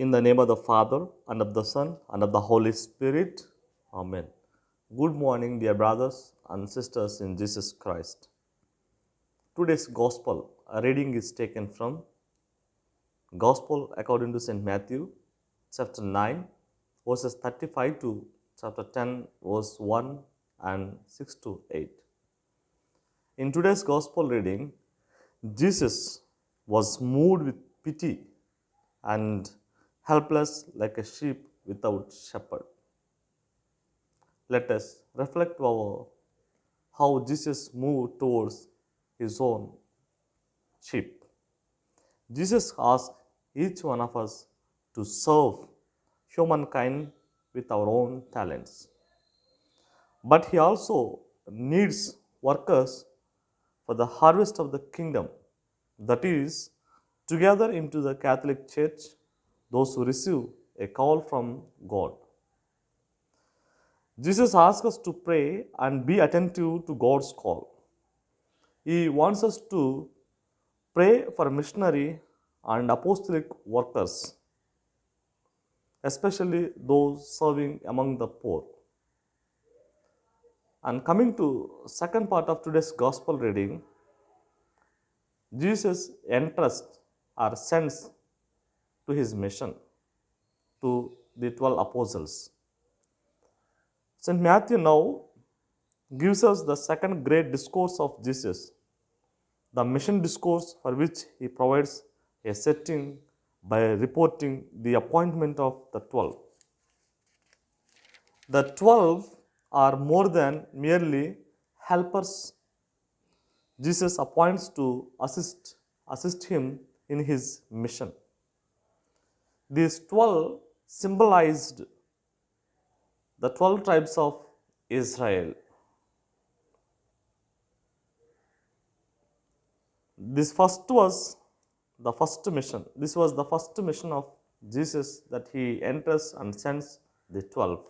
In the name of the Father, and of the Son, and of the Holy Spirit. Amen. Good morning, dear brothers and sisters in Jesus Christ. Today's Gospel reading is taken from Gospel according to St. Matthew, chapter 9, verses 35 to chapter 10, verse 1 and 6 to 8. In today's Gospel reading, Jesus was moved with pity and helpless like a sheep without shepherd. Let us reflect over how Jesus moved towards his own sheep. Jesus asked each one of us to serve humankind with our own talents. But he also needs workers for the harvest of the kingdom, that is, together into the Catholic Church, those who receive a call from God. Jesus asks us to pray and be attentive to God's call. He wants us to pray for missionary and apostolic workers, especially those serving among the poor. And coming to second part of today's gospel reading, Jesus entrusts or sends to his mission to the 12 apostles. St. Matthew now gives us the second great discourse of Jesus, the mission discourse, for which he provides a setting by reporting the appointment of the 12. The 12 are more than merely helpers Jesus appoints to assist him in his mission. These 12 symbolized the 12 tribes of Israel. This first was the first mission. This was the first mission of Jesus, that he enters and sends the 12.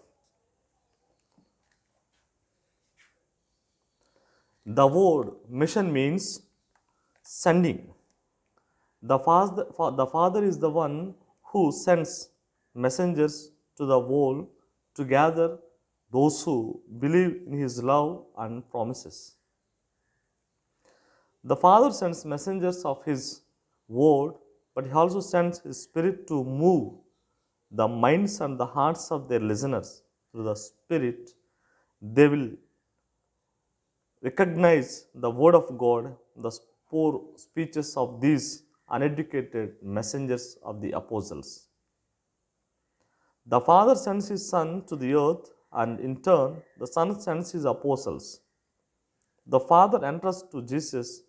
The word mission means sending. The Father is the one who sends messengers to the world to gather those who believe in his love and promises. The Father sends messengers of his word, but he also sends his Spirit to move the minds and the hearts of their listeners. Through the Spirit, they will recognize the word of God, the poor speeches of these uneducated messengers of the apostles. The Father sends his Son to the earth, and in turn, the Son sends his apostles. The Father entrusts to Jesus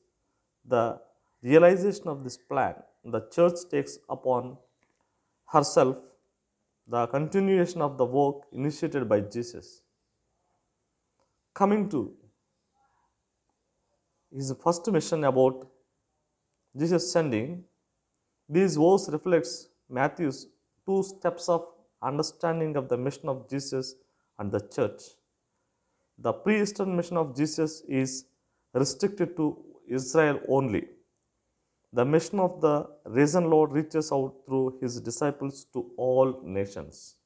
the realization of this plan. The Church takes upon herself the continuation of the work initiated by Jesus. Coming to his first mission about Jesus sending, these verse reflects Matthew's two steps of understanding of the mission of Jesus and the church. The pre-Eastern mission of Jesus is restricted to Israel only. The mission of the risen Lord reaches out through his disciples to all nations.